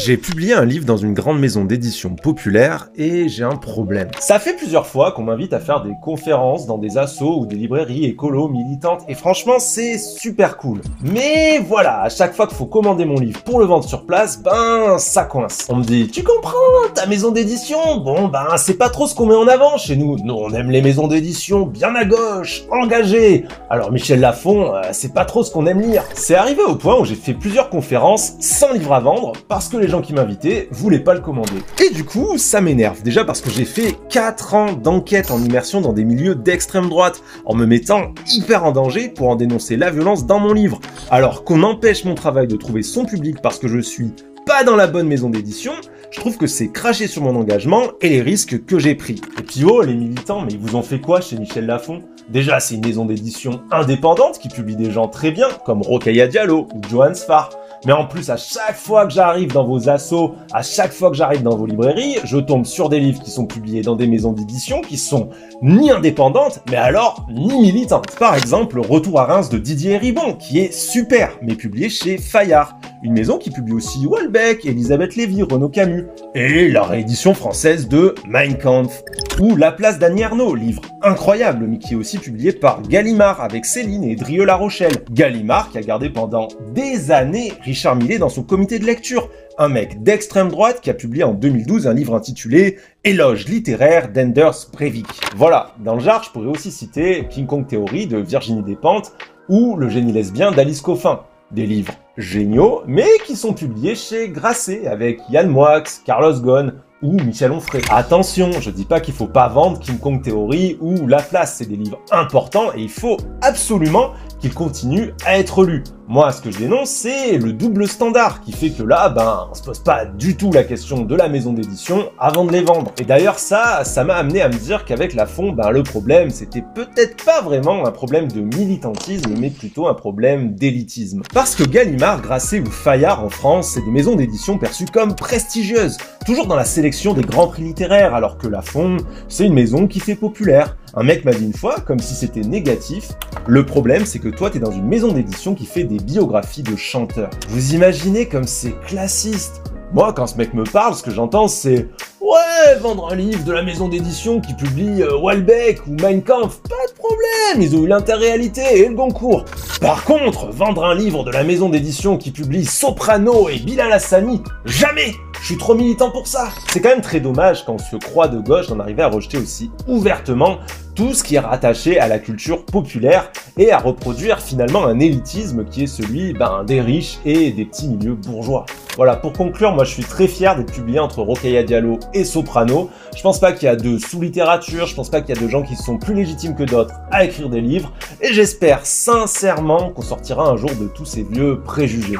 J'ai publié un livre dans une grande maison d'édition populaire et j'ai un problème. Ça fait plusieurs fois qu'on m'invite à faire des conférences dans des assos ou des librairies écolo militantes et franchement c'est super cool. Mais voilà, à chaque fois qu'il faut commander mon livre pour le vendre sur place, ben ça coince. On me dit, tu comprends, ta maison d'édition, bon ben c'est pas trop ce qu'on met en avant chez nous. Nous on aime les maisons d'édition bien à gauche, engagées. Alors Michel Lafon, c'est pas trop ce qu'on aime lire. C'est arrivé au point où j'ai fait plusieurs conférences sans livre à vendre parce que les gens qui m'invitaient voulaient pas le commander. Et du coup, ça m'énerve. Déjà parce que j'ai fait 4 ans d'enquête en immersion dans des milieux d'extrême droite, en me mettant hyper en danger pour en dénoncer la violence dans mon livre. Alors qu'on empêche mon travail de trouver son public parce que je suis pas dans la bonne maison d'édition, je trouve que c'est cracher sur mon engagement et les risques que j'ai pris. Et puis oh, les militants, mais ils vous ont fait quoi chez Michel Lafon? Déjà, c'est une maison d'édition indépendante qui publie des gens très bien, comme Rokhaya Diallo ou Johan Sfar. Mais en plus, à chaque fois que j'arrive dans vos assos, à chaque fois que j'arrive dans vos librairies, je tombe sur des livres qui sont publiés dans des maisons d'édition qui sont ni indépendantes, mais alors ni militantes. Par exemple, Retour à Reims de Didier Ribon, qui est super, mais publié chez Fayard. Une maison qui publie aussi Houellebecq, Elisabeth Lévy, Renaud Camus. Et la réédition française de Mein Kampf. Ou La place d'Annie Ernaux, livre incroyable, mais qui est aussi publié par Gallimard avec Céline et Drieux-La Rochelle. Gallimard qui a gardé pendant des années Richard Millet dans son comité de lecture. Un mec d'extrême droite qui a publié en 2012 un livre intitulé Éloge littéraire d'Enders Breivik. Voilà, dans le genre, je pourrais aussi citer King Kong Theory de Virginie Despentes ou Le génie lesbien d'Alice Coffin. Des livres géniaux, mais qui sont publiés chez Grasset avec Yann Moix, Carlos Ghosn ou Michel Onfray. Attention, je dis pas qu'il faut pas vendre King Kong Theory ou La Place, c'est des livres importants et il faut absolument qu'ils continuent à être lus. Moi, ce que je dénonce, c'est le double standard qui fait que là, ben, on se pose pas du tout la question de la maison d'édition avant de les vendre. Et d'ailleurs, ça m'a amené à me dire qu'avec Lafon, ben, le problème, c'était peut-être pas vraiment un problème de militantisme, mais plutôt un problème d'élitisme. Parce que Gallimard, Grasset ou Fayard en France, c'est des maisons d'édition perçues comme prestigieuses, toujours dans la sélection des grands prix littéraires, alors que Lafon, c'est une maison qui fait populaire. Un mec m'a dit une fois, comme si c'était négatif, le problème c'est que toi t'es dans une maison d'édition qui fait des biographies de chanteurs. Vous imaginez comme c'est classiste? Moi, quand ce mec me parle, ce que j'entends c'est « Ouais, vendre un livre de la maison d'édition qui publie Houellebecq ou Mein Kampf, pas de problème, ils ont eu l'Inter-Réalité et le Goncourt. Par contre, vendre un livre de la maison d'édition qui publie Soprano et Bilal Hassani, jamais! Je suis trop militant pour ça. C'est quand même très dommage quand on se croit de gauche d'en arriver à rejeter aussi ouvertement tout ce qui est rattaché à la culture populaire et à reproduire finalement un élitisme qui est celui des riches et des petits milieux bourgeois. Voilà, pour conclure, moi je suis très fier d'être publié entre Rokhaya Diallo et Soprano. Je pense pas qu'il y a de sous-littérature, je pense pas qu'il y a de gens qui sont plus légitimes que d'autres à écrire des livres, et j'espère sincèrement qu'on sortira un jour de tous ces vieux préjugés.